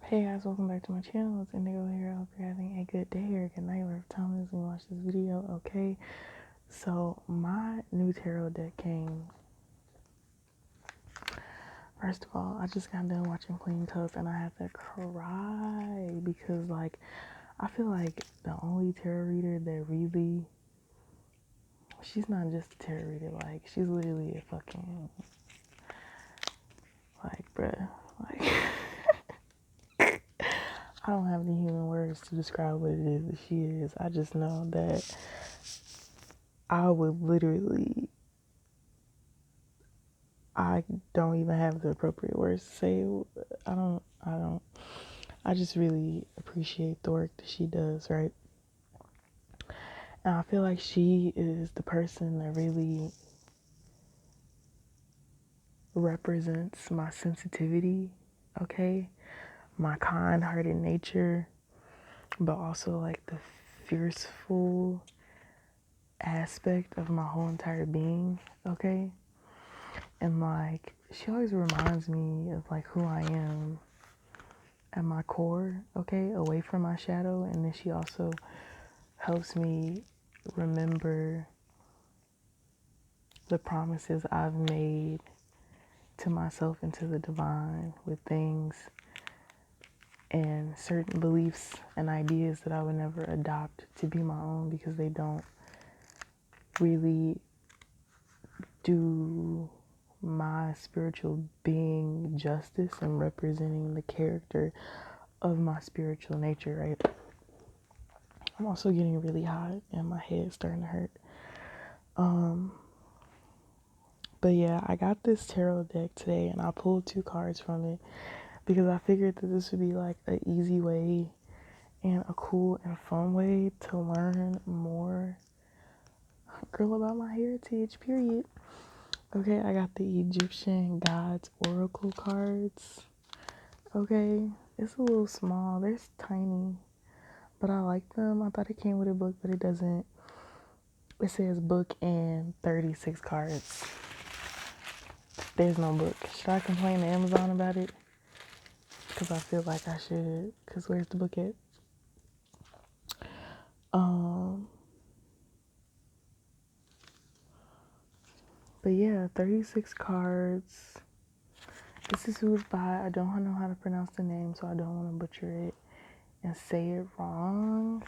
Hey guys, welcome back to my channel. It's Indigo here. I hope you're having a good day or a good night, whatever time it is when you watch this video. Okay, so my new tarot deck came. First of all, I just got done watching Clean Cup and I had to cry because, like, I feel like the only tarot reader that really, she's not just a tarot reader, like, she's literally a fucking, like, bruh, like, I don't have any human words to describe what it is that she is. I just know that I would literally, I don't even have the appropriate words to say. I just really appreciate the work that she does, right? And I feel like she is the person that really represents my sensitivity, okay? My kind-hearted nature, but also like the fearful aspect of my whole entire being, okay? And like, she always reminds me of like who I am at my core, okay, away from my shadow. And then she also helps me remember the promises I've made to myself and to the divine with things and certain beliefs and ideas that I would never adopt to be my own because they don't really do my spiritual being justice and representing the character of my spiritual nature, right? I'm also getting really hot and my head's starting to hurt. But yeah, I got this tarot deck today and I pulled 2 cards from it because I figured that this would be like an easy way and a cool and fun way to learn more, girl, about my heritage, period. Okay, I got the Egyptian Gods Oracle cards. Okay, it's a little small, they're tiny, but I like them. I thought it came with a book, but it doesn't. It says book and 36 cards. There's no book. Should I complain to Amazon about it? Because I feel like I should. Because where's the book at? But yeah, 36 cards. This is who it's by. I don't know how to pronounce the name, so I don't want to butcher it and say it wrong.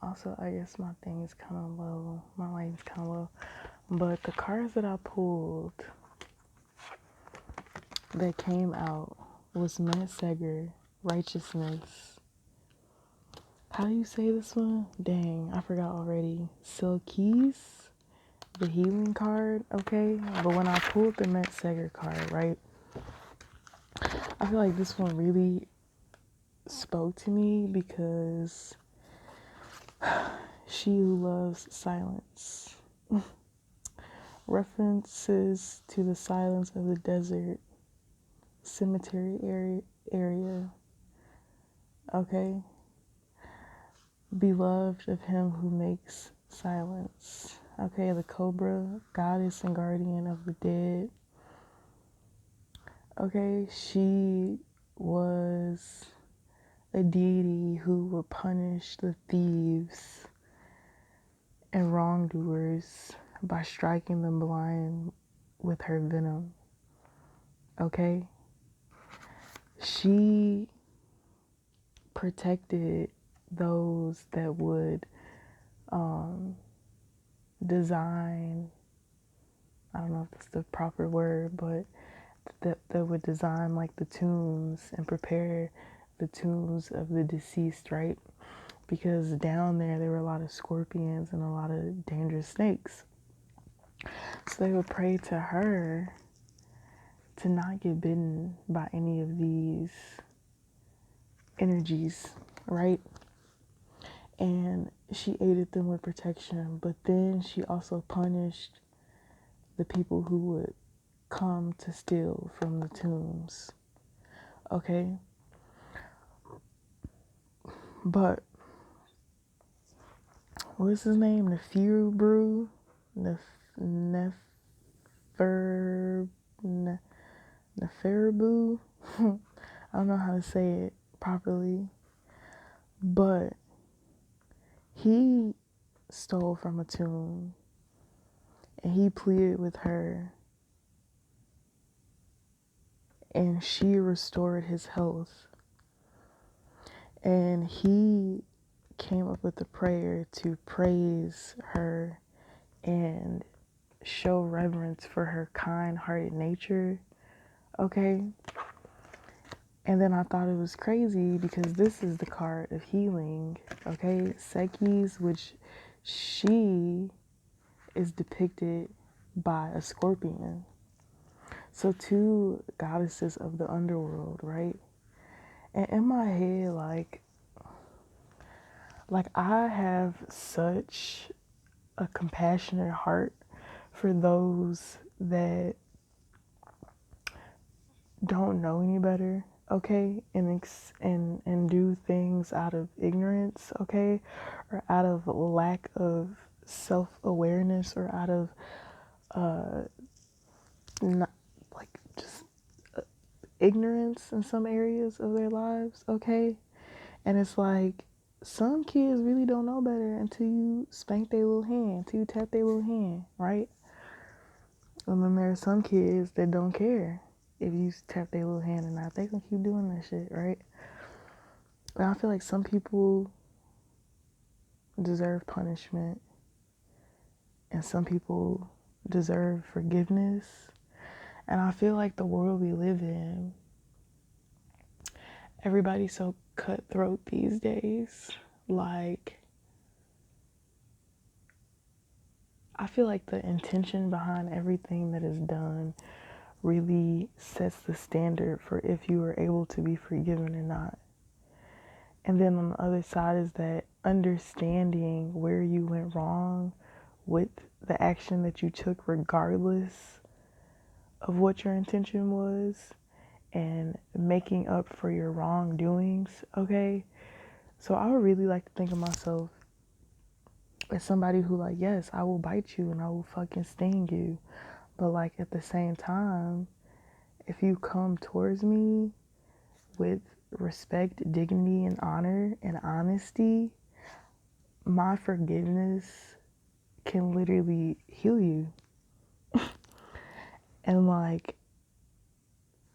Also, I guess my thing is kind of low. My lighting's kind of low. But the cards that I pulled that came out was Metzger, Righteousness. How do you say this one? Dang, I forgot already. Silkies, the healing card, okay? But when I pulled the Metzger card, right? I feel like this one really spoke to me because she who loves silence. References to the silence of the desert cemetery area. Okay? Beloved of him who makes silence. Okay, the cobra, goddess and guardian of the dead. Okay, she was a deity who would punish the thieves and wrongdoers by striking them blind with her venom. Okay? She protected those that would design, I don't know if that's the proper word, but that would design like the tombs and prepare the tombs of the deceased, right? Because down there were a lot of scorpions and a lot of dangerous snakes. So they would pray to her to not get bitten by any of these energies, right? And she aided them with protection, but then she also punished the people who would come to steal from the tombs. Okay? But what's his name? Neferu Brew? Neferu? I don't know how to say it properly, but he stole from a tomb and he pleaded with her and she restored his health. And he came up with a prayer to praise her and show reverence for her kind-hearted nature, okay? And then I thought it was crazy because this is the card of healing, okay? Sekis, which she is depicted by a scorpion. So two goddesses of the underworld, right? And in my head, like I have such a compassionate heart for those that don't know any better, okay, and do things out of ignorance, okay, or out of lack of self-awareness, or out of not like just ignorance in some areas of their lives, okay. And it's like some kids really don't know better until you spank their little hand, until you tap their little hand, right? And then there are some kids that don't care if you tap their little hand or not. They gonna keep doing that shit, right? And I feel like some people deserve punishment and some people deserve forgiveness. And I feel like the world we live in, everybody's so cutthroat these days. Like, I feel like the intention behind everything that is done really sets the standard for if you are able to be forgiven or not. And then on the other side is that understanding where you went wrong with the action that you took, regardless of what your intention was, and making up for your wrongdoings, okay? So I would really like to think of myself as somebody who, like, yes, I will bite you and I will fucking sting you. But, like, at the same time, if you come towards me with respect, dignity, and honor and honesty, my forgiveness can literally heal you. And like,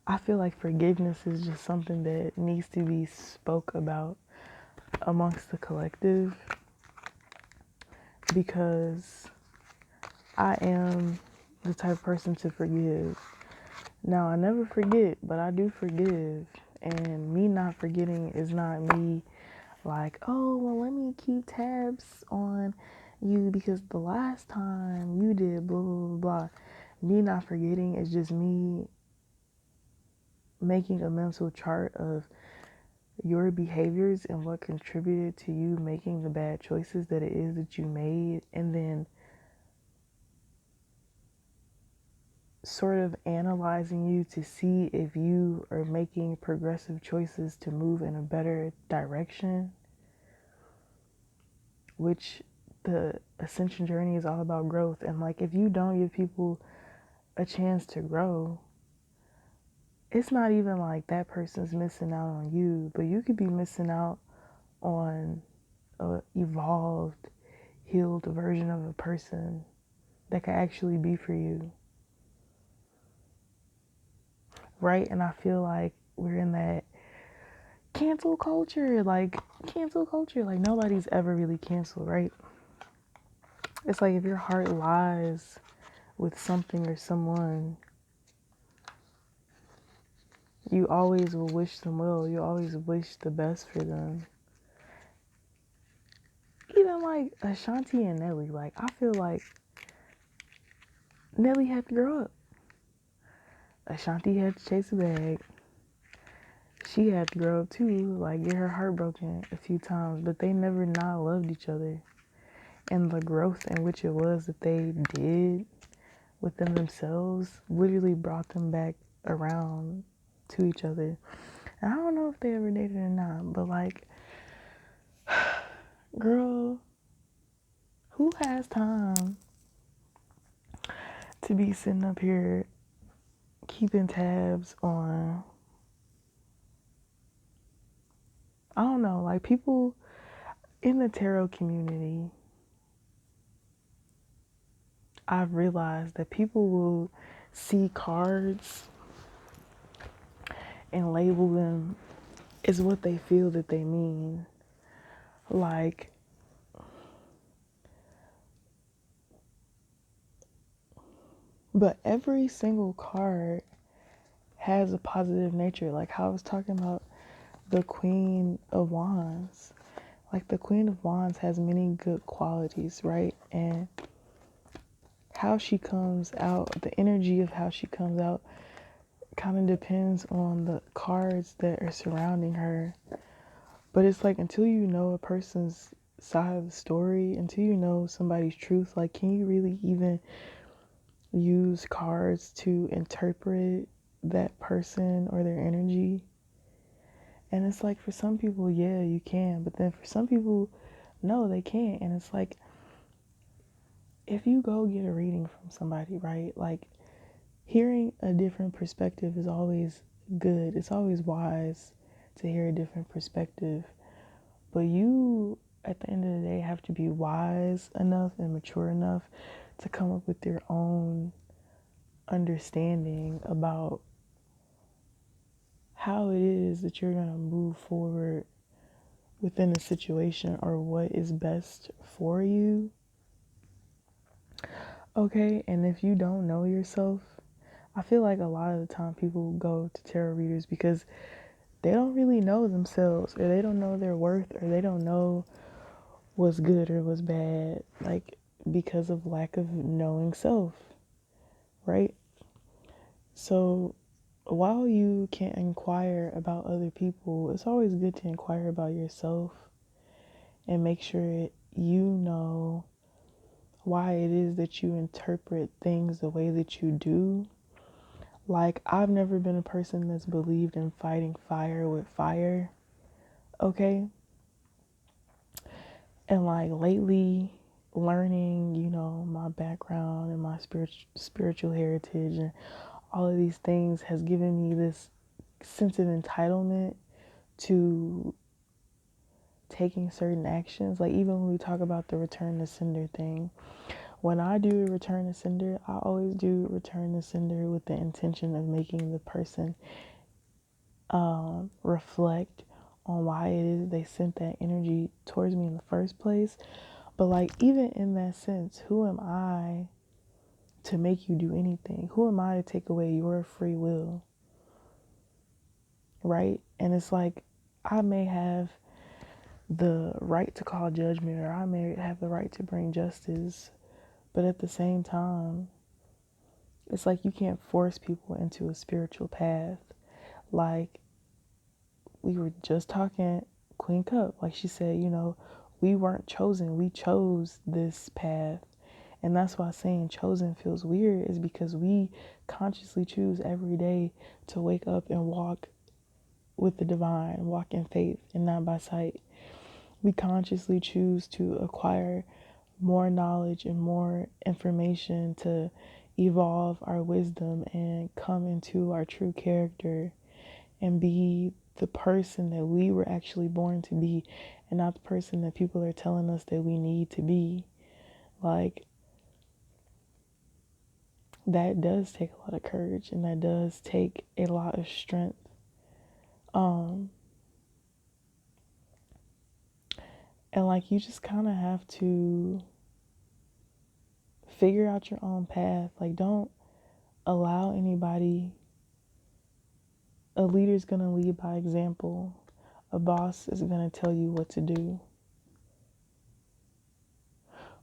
I feel like forgiveness is just something that needs to be spoke about amongst the collective, because I am the type of person to forgive. Now, I never forget, but I do forgive. And me not forgetting is not me like, oh, well, let me keep tabs on you because the last time you did blah, blah, blah, blah. Me not forgetting is just me making a mental chart of your behaviors and what contributed to you making the bad choices that it is that you made, and then sort of analyzing you to see if you are making progressive choices to move in a better direction, which the ascension journey is all about growth. And like, if you don't give people a chance to grow, it's not even like that person's missing out on you, but you could be missing out on a evolved, healed version of a person that could actually be for you, right? And I feel like we're in that cancel culture, like nobody's ever really canceled, right? It's like if your heart lies with something or someone, you always will wish them well. You always wish the best for them. Even like Ashanti and Nelly, like I feel like Nelly had to grow up. Ashanti had to chase a bag. She had to grow up too, like get her heart broken a few times, but they never not loved each other. And the growth in which it was that they did within themselves literally brought them back around to each other. And I don't know if they ever dated or not, but like, girl, who has time to be sitting up here keeping tabs on like people in the tarot community, I've realized that people will see cards and label them as what they feel that they mean. Like, but every single card has a positive nature. Like how I was talking about the Queen of Wands. Like the Queen of Wands has many good qualities, right? And how she comes out, the energy of how she comes out kind of depends on the cards that are surrounding her. But it's like until you know a person's side of the story, until you know somebody's truth, like can you really even use cards to interpret that person or their energy? And it's like for some people, yeah, you can, but then for some people, no, they can't. And it's like if you go get a reading from somebody, right? Like hearing a different perspective is always good. It's always wise to hear a different perspective. But you, at the end of the day, have to be wise enough and mature enough to come up with your own understanding about how it is that you're going to move forward within a situation or what is best for you. Okay, and if you don't know yourself, I feel like a lot of the time people go to tarot readers because they don't really know themselves, or they don't know their worth, or they don't know what's good or what's bad, like because of lack of knowing self, right? So while you can inquire about other people, it's always good to inquire about yourself and make sure you know why it is that you interpret things the way that you do. Like, I've never been a person that's believed in fighting fire with fire, okay? And like lately, learning, my background and my spiritual heritage and all of these things has given me this sense of entitlement to taking certain actions. Like even when we talk about the return to sender thing, when I do a return to sender, I always do return to sender with the intention of making the person reflect on why it is they sent that energy towards me in the first place. But like even in that sense, who am I to make you do anything? Who am I to take away your free will? Right? And it's like I may have the right to call judgment, or I may have the right to bring justice, but at the same time, it's like you can't force people into a spiritual path. Like we were just talking, Queen Cup, like she said, we weren't chosen, we chose this path. And that's why saying chosen feels weird, is because we consciously choose every day to wake up and walk with the divine, walk in faith and not by sight. We consciously choose to acquire more knowledge and more information to evolve our wisdom and come into our true character and be the person that we were actually born to be, and not the person that people are telling us that we need to be. Like, that does take a lot of courage, and that does take a lot of strength. And like you just kind of have to figure out your own path. Like, don't allow anybody. A leader's going to lead by example. A boss is going to tell you what to do.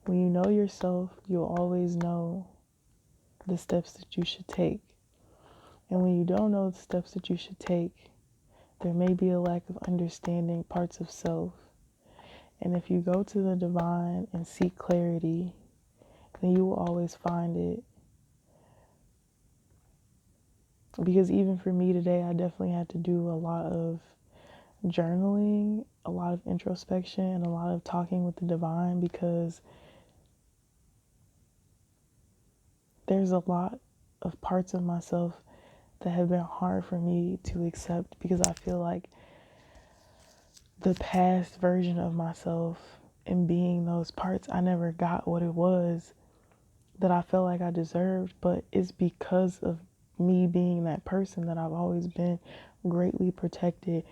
When you know yourself, you'll always know the steps that you should take. And when you don't know the steps that you should take, there may be a lack of understanding parts of self. And if you go to the divine and seek clarity, then you will always find it. Because even for me today, I definitely had to do a lot of journaling, a lot of introspection, and a lot of talking with the divine, because there's a lot of parts of myself that have been hard for me to accept, because I feel like the past version of myself and being those parts, I never got what it was that I felt like I deserved, but it's because of me being that person that I've always been greatly protected,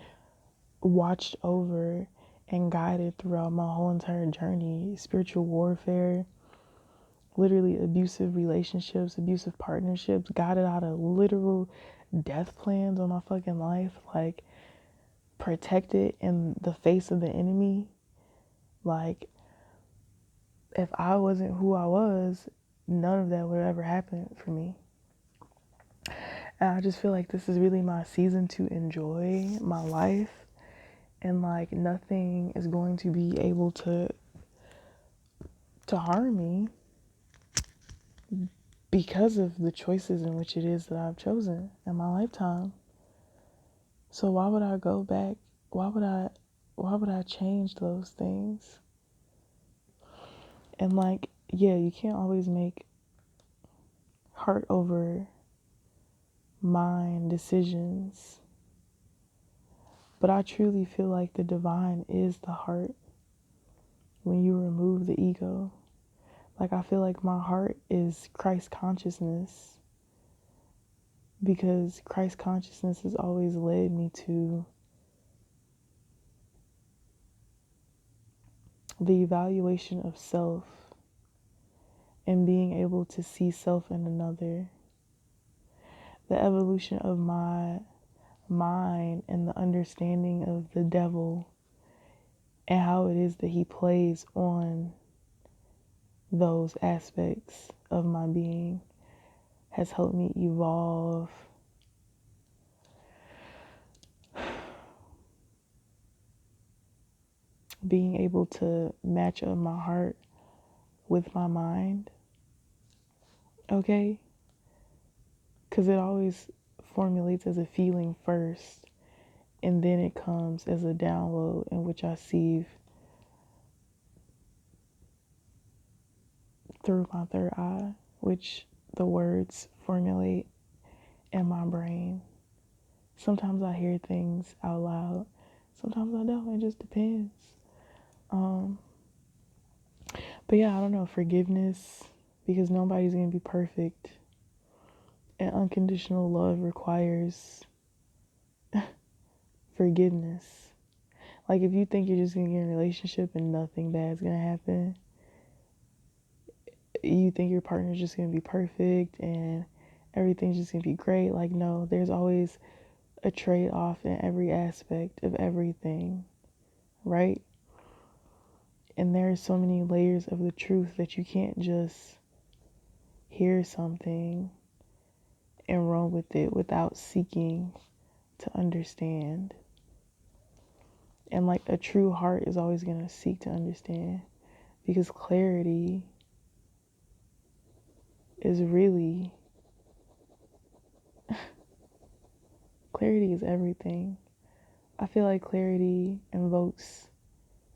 watched over, and guided throughout my whole entire journey. Spiritual warfare, literally abusive relationships, abusive partnerships, guided out of literal death plans on my fucking life, like protected in the face of the enemy. Like, if I wasn't who I was, none of that would ever happen for me. And I just feel like this is really my season to enjoy my life, and like nothing is going to be able to harm me because of the choices in which it is that I've chosen in my lifetime. So why would I go back? Why would I change those things? And like, yeah, you can't always make heart over mind decisions, but I truly feel like the divine is the heart when you remove the ego. Like, I feel like my heart is Christ consciousness, because Christ consciousness has always led me to the evaluation of self and being able to see self in another. The evolution of my mind and the understanding of the devil and how it is that he plays on those aspects of my being has helped me evolve. Being able to match up my heart with my mind, okay? Because it always formulates as a feeling first, and then it comes as a download in which I see through my third eye, which the words formulate in my brain. Sometimes I hear things out loud, sometimes I don't. It just depends. But yeah, I don't know, forgiveness, because nobody's gonna be perfect, and unconditional love requires forgiveness. Like, if you think you're just gonna get in a relationship and nothing bad's gonna happen, you think your partner's just gonna be perfect and everything's just gonna be great. Like, no, there's always a trade-off in every aspect of everything, right? And there are so many layers of the truth that you can't just hear something and run with it without seeking to understand. And like, a true heart is always going to seek to understand, because clarity is really, clarity is everything. I feel like clarity invokes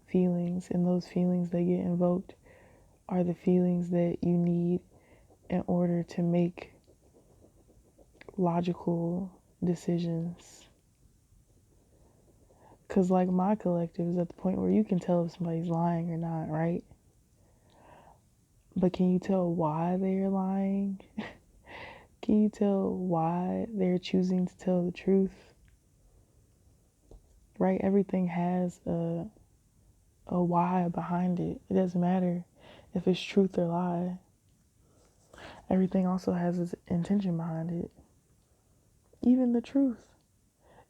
feelings, and those feelings that get invoked are the feelings that you need in order to make logical decisions. Because like, my collective is at the point where you can tell if somebody's lying or not, right? But can you tell why they're lying? Can you tell why they're choosing to tell the truth? Right? Everything has a why behind it. It doesn't matter if it's truth or lie. Everything also has its intention behind it. Even the truth.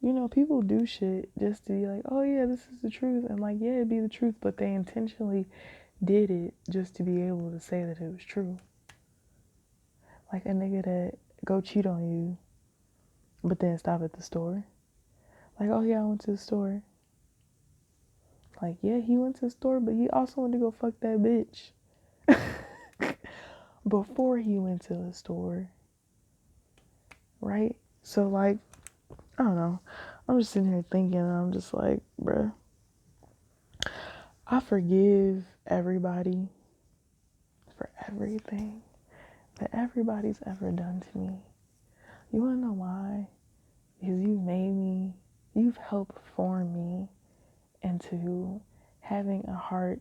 You know, people do shit just to be like, oh yeah, this is the truth. And like, yeah, it'd be the truth, but they intentionally did it just to be able to say that it was true. Like a nigga that go cheat on you, but then stop at the store. Like, oh yeah, I went to the store. Like, yeah, he went to the store, but he also went to go fuck that bitch before he went to the store. Right? So like, I don't know. I'm just sitting here thinking, and I'm just like, bruh, I forgive everybody for everything that everybody's ever done to me. You wanna know why? Because you've made me, you've helped form me into having a heart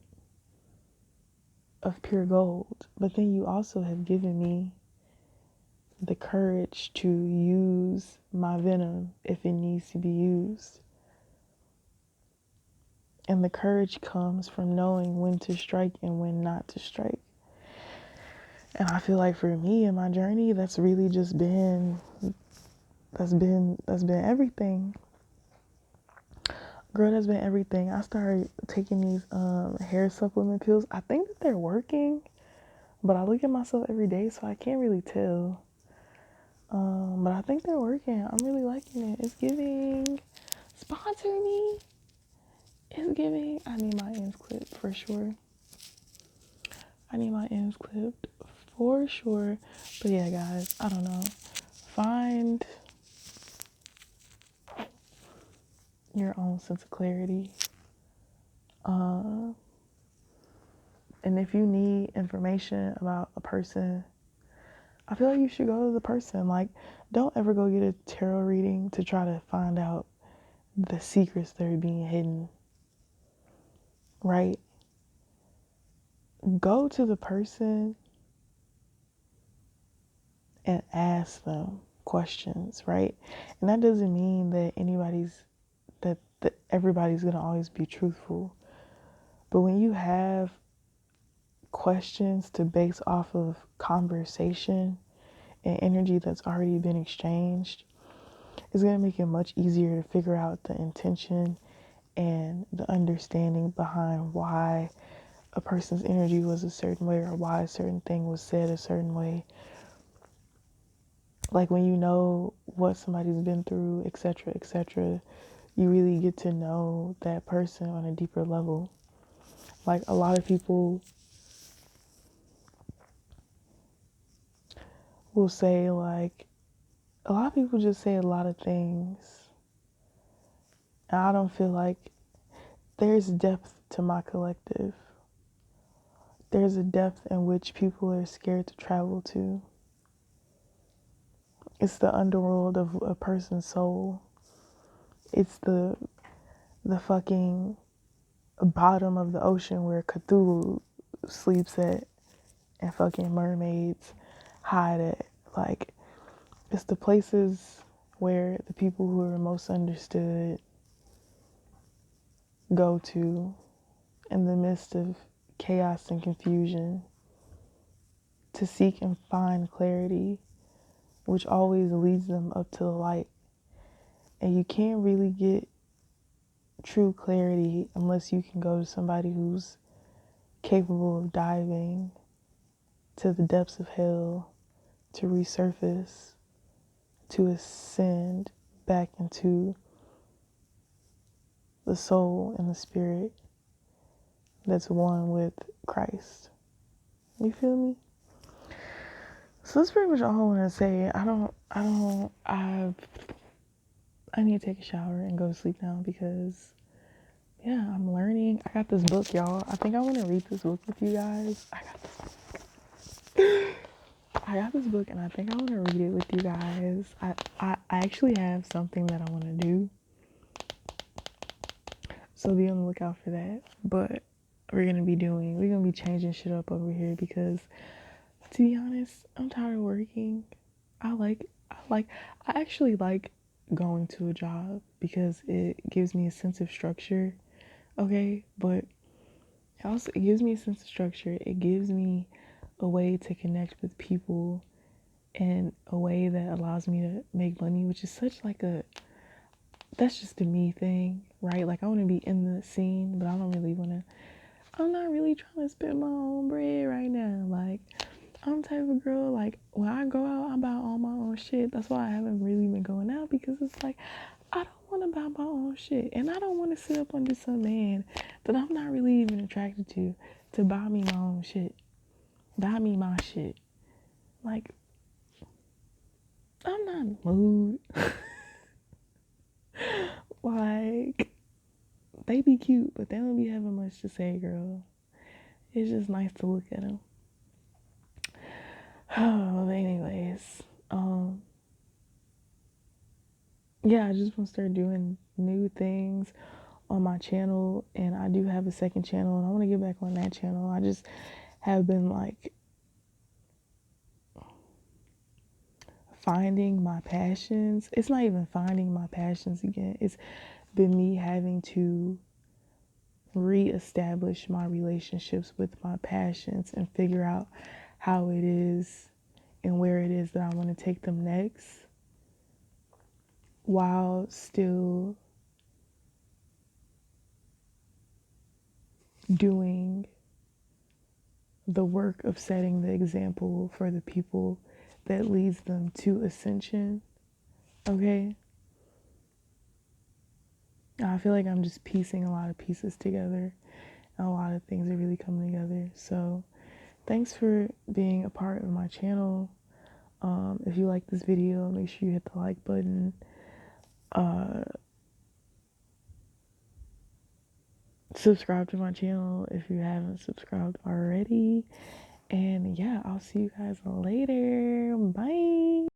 of pure gold. But then you also have given me the courage to use my venom if it needs to be used. And the courage comes from knowing when to strike and when not to strike. And I feel like for me in my journey, that's really just been everything. Girl, that's been everything. I started taking these hair supplement pills. I think that they're working, but I look at myself every day, so I can't really tell. But I think they're working. I'm really liking it. It's giving sponsor me. It's giving. I need my ends clipped for sure. I need my ends clipped for sure. But yeah, guys, I don't know. Find your own sense of clarity. And if you need information about a person, I feel like you should go to the person. Like, don't ever go get a tarot reading to try to find out the secrets that are being hidden, right? Go to the person and ask them questions, right? And that doesn't mean that that everybody's gonna always be truthful. But when you have questions to base off of conversation and energy that's already been exchanged, it's going to make it much easier to figure out the intention and the understanding behind why a person's energy was a certain way or why a certain thing was said a certain way. Like when you know what somebody's been through, etc., you really get to know that person on a deeper level. Like a lot of people will say, like, a lot of people just say a lot of things. And I don't feel like there's depth to my collective. There's a depth in which people are scared to travel to. It's the underworld of a person's soul. It's the fucking bottom of the ocean where Cthulhu sleeps at and fucking mermaids hide at. Like, it's the places where the people who are most understood go to in the midst of chaos and confusion to seek and find clarity, which always leads them up to the light. And you can't really get true clarity unless you can go to somebody who's capable of diving to the depths of hell to resurface, to ascend back into the soul and the spirit that's one with Christ. You feel me? So that's pretty much all I want to say. I need to take a shower and go to sleep now because, yeah, I'm learning. I got this book, y'all. I think I want to read this book with you guys. I got this book and I think I want to read it with you guys. I actually have something that I want to do. So be on the lookout for that. But we're going to be changing shit up over here because, to be honest, I'm tired of working. I actually like going to a job because it gives me a sense of structure. Okay, but it gives me a sense of structure. It gives me a way to connect with people in a way that allows me to make money, which is that's just a me thing, right? Like I want to be in the scene, but I'm not really trying to spend my own bread right now. Like I'm the type of girl, like when I go out, I buy all my own shit. That's why I haven't really been going out because it's like, I don't want to buy my own shit. And I don't want to sit up under some man that I'm not really even attracted to buy me my own shit. Buy me my shit. Like, I'm not in the mood. Like, they be cute, but they don't be having much to say, girl. It's just nice to look at them. Oh, but anyways, yeah, I just want to start doing new things on my channel, and I do have a second channel, and I want to get back on that channel. I just have been like finding my passions. It's not even finding my passions again. It's been me having to reestablish my relationships with my passions and figure out how it is and where it is that I want to take them next, while still doing the work of setting the example for the people that leads them to ascension. Okay? I feel like I'm just piecing a lot of pieces together, and a lot of things are really coming together. So thanks for being a part of my channel. If you like this video, make sure you hit the like button. Subscribe to my channel if you haven't subscribed already. And yeah, I'll see you guys later. Bye.